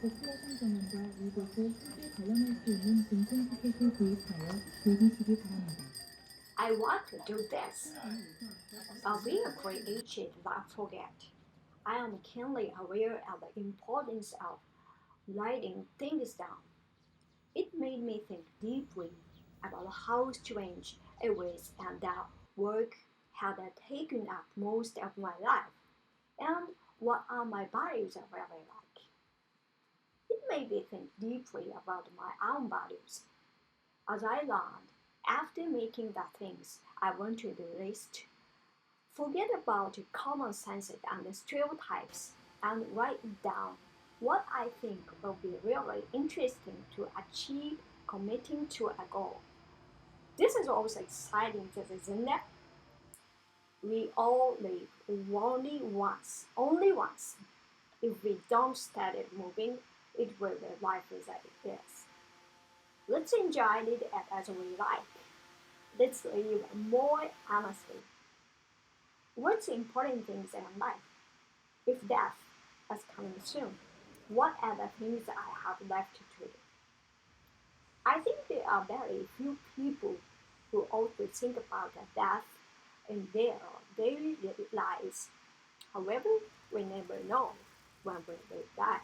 복수여성 전문가 이곳에 쉽게 관람할 수 있는 등촌 티켓을 구입하여 즐기시기 바랍니다. I want to do this. I'll be a creative that forget. I am keenly aware of the importance of writing things down. It made me think deeply about how strange it was and that work had taken up most of my life, and what are my values really like. It made me think deeply about my own values. As I learned, after making the things I want to list, forget about common sense and stereotypes and write down what I think will be really interesting to achieve committing to a goal. This is also exciting, isn't it? We all live only once. If we don't start it moving, it will be life as it is. Let's enjoy it as we like. Let's live more honestly. What's the important things in life? If death is coming soon, what are the things I have left to do? I think there are very few people who also think about death in their daily lives. However, we never know when we will die.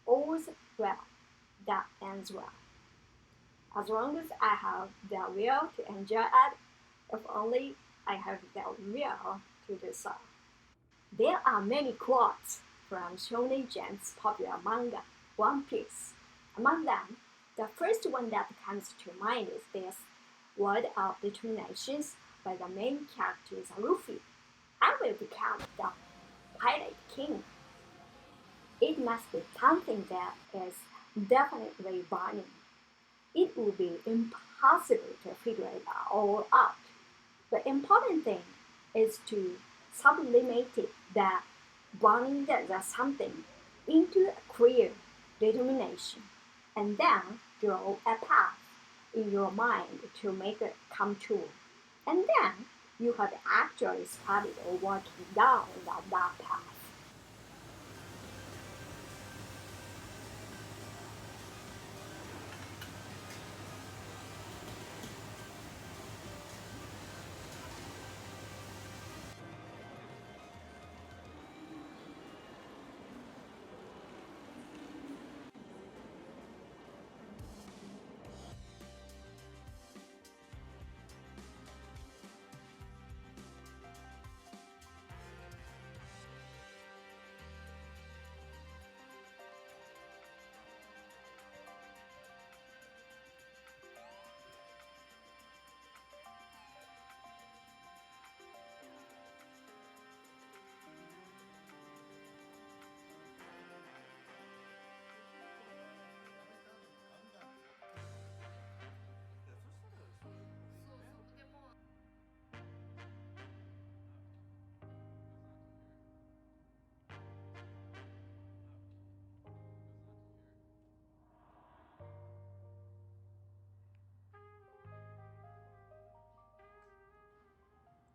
All's well that ends well. As long as I have the will to enjoy it, if only I have the will to do so. There are many quotes from Shonen Jump's popular manga, One Piece. Among them, the first one that comes to mind is this word of determination by the main character Luffy. I will become the Pirate King. It must be something that is definitely burning. It would be impossible to figure it all out. The important thing is to sublimate that burning the something into a clear determination and then draw a path in your mind to make it come true. And then you have actually started working down that path.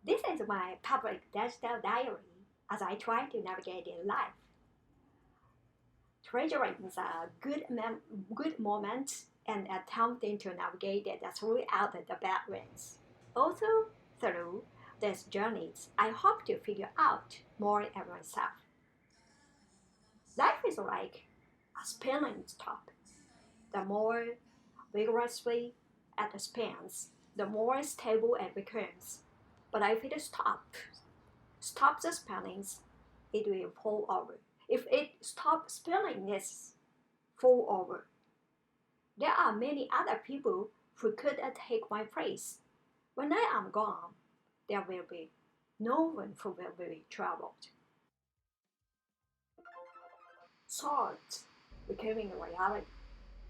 This is my public digital diary as I try to navigate in life, treasuring the good moments and attempting to navigate it throughout the bad ones. Also, through these journeys, I hope to figure out more of myself. Life is like a spinning top. The more vigorously it spins, the more stable it becomes. But if it stops spinning, it will fall over. If it stops spinning, it's fall over. There are many other people who could take my place. When I am gone, there will be no one who will be troubled. Thoughts becoming a reality.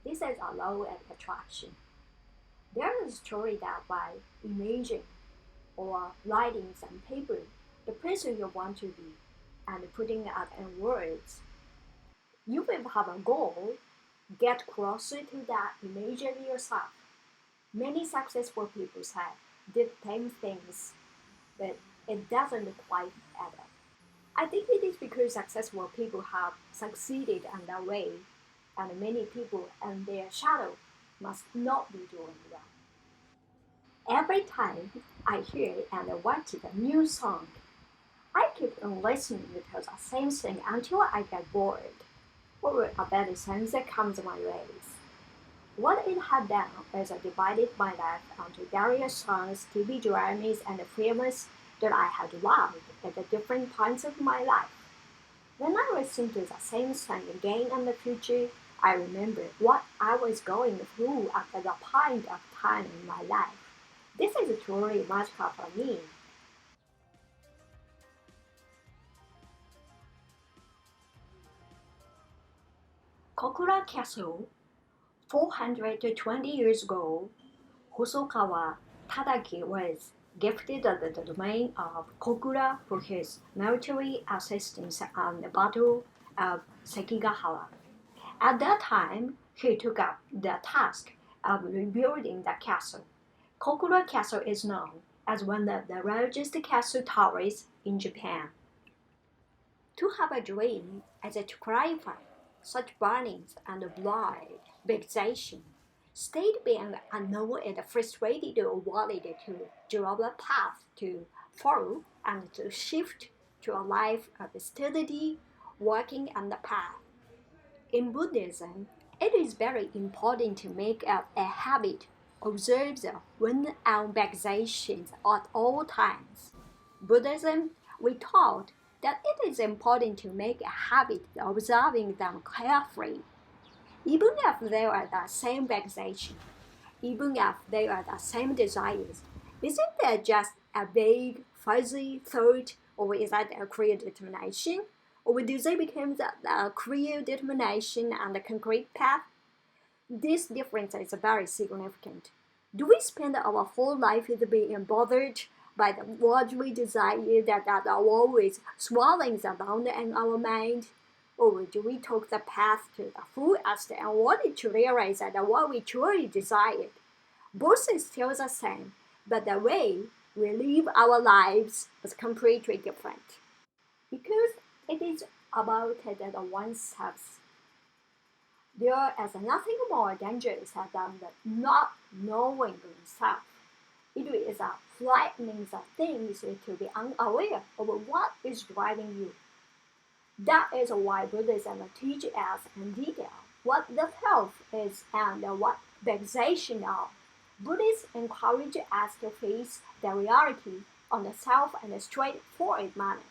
This is a law of attraction. There is a story that by imagining or writing some paper the person you want to be and putting it in words, you will have a goal, get closer to that image of yourself. Many successful people say did 10 things, but it doesn't quite add up. I think it is because successful people have succeeded in their way, and many people in their shadow must not be doing well. Every time I hear and watch a new song, I keep on listening to the same thing until I get bored, or a better sense that comes my way. What it had done is I divided my life into various songs, TV dramas, and films that I had loved at the different points of my life. When I listen to the same song again in the future, I remember what I was going through at the point of time in my life. This is truly magical for me. Kokura Castle, 420 years ago, Hosokawa Tadaki was gifted the domain of Kokura for his military assistance on the Battle of Sekigahara. At that time, he took up the task of rebuilding the castle. Kokura Castle is known as one of the largest castle towers in Japan. To have a dream as to clarify such burnings and blood, vexation, state being unknown and frustrated wanted to draw a path to follow and to shift to a life of steadily walking on the path. In Buddhism, it is very important to make a habit, observe the one on vexations at all times. Buddhism, we taught that it is important to make a habit of observing them carefully, even if they are the same vexation, even if they are the same desires. Isn't that just a vague, fuzzy thought, or is that a clear determination? Or do they become the clear determination and the concrete path? This difference is very significant. Do we spend our whole life being bothered by the worldly desire that are always swirling around in our mind? Or do we take the path to the fullest and wanted to realize that what we truly desired? Both is still the same, but the way we live our lives is completely different. Because it is about the oneself. There is nothing more dangerous than the not knowing oneself. It is a frightening thing to be unaware of what is driving you. That is why Buddhism teaches us in detail what the self is and what vexation are. Buddhists encourage us to face the reality on the self in a straightforward manner.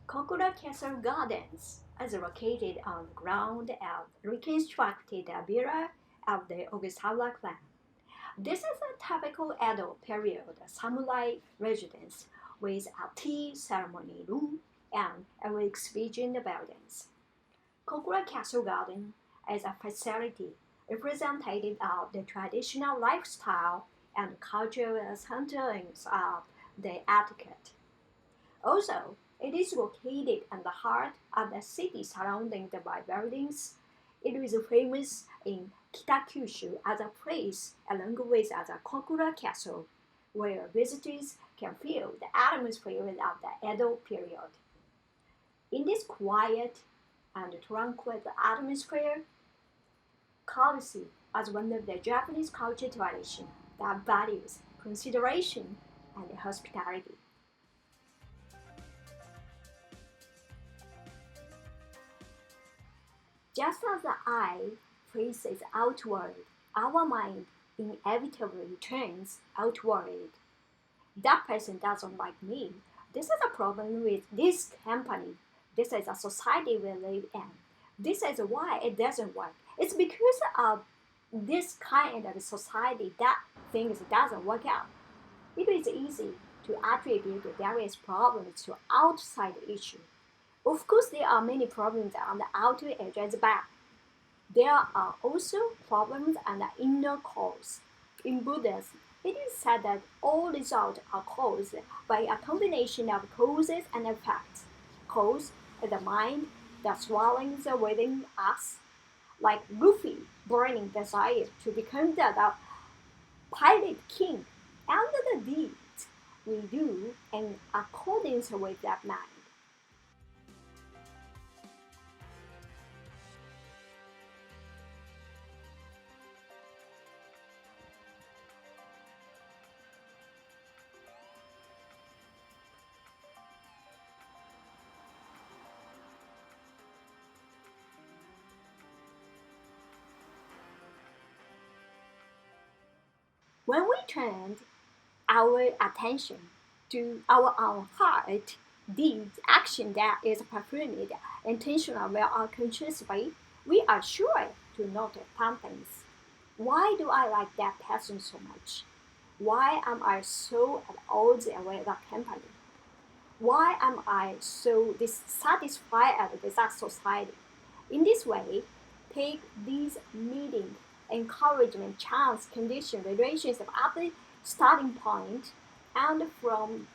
Kokura Castle Gardens is located on the ground of reconstructed villa of the Ogasawara clan. This is a typical Edo period samurai residence with a tea ceremony room and an exhibition buildings. Kokura Castle Garden is a facility representative of the traditional lifestyle and cultural centerings of the etiquette. Also, it is located in the heart of the city surrounded by buildings. It is famous in Kitakyushu as a place along with as a Kokura Castle, where visitors can feel the atmosphere of the Edo period. In this quiet and tranquil atmosphere, courtesy as one of the Japanese culture tradition that values consideration and hospitality. Just as the eye faces outward, our mind inevitably turns outward. That person doesn't like me. This is a problem with this company. This is a society we live in. This is why it doesn't work. It's because of this kind of society that things doesn't work out. It is easy to attribute various problems to outside issues. Of course, there are many problems on the outer edge as well. There are also problems and the inner cause. In Buddhism, it is said that all results are caused by a combination of causes and effects. Cause is the mind that swellings within us, like Luffy burning desire to become the pirate king, and the deeds we do in accordance with that mind. When we turn our attention to our own heart, deeds, action that is performed intentionally or unconsciously, we are sure to notice patterns. Why do I like that person so much? Why am I so at odds with the company? Why am I so dissatisfied with that society? In this way, take these meeting, encouragement, chance, condition, relationship at the starting point, and from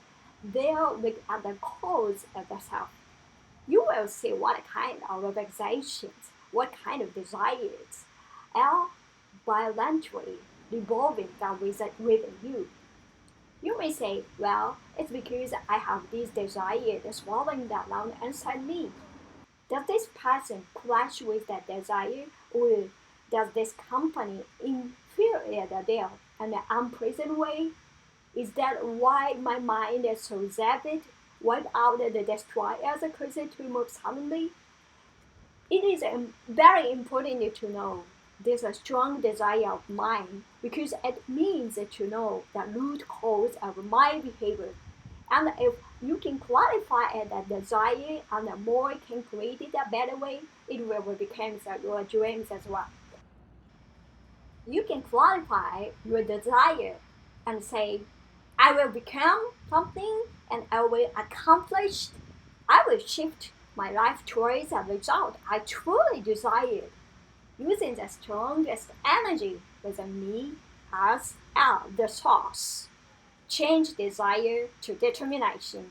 there look at the cause of the self. You will see what kind of vexations, what kind of desires are violently revolving within you. You may say, well, it's because I have this desire swallowing that around inside me. Does this person clash with that desire, or does this company inferior them in an unpleasant way? Is that why my mind is so zapped, wiped out the destroyers closer to move suddenly? It is very important to know this a strong desire of mine because it means to know the root cause of my behavior. And if you can qualify that desire and more can create it a better way, it will become your dreams as well. You can qualify your desire and say, I will become something and I will accomplish, I will shift my life towards a result I truly desired, using the strongest energy within me as the source. Change desire to determination.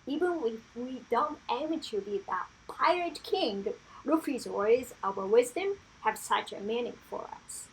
Even if we don't aim to be the pirate king, Luffy's words of wisdom have such a meaning for us.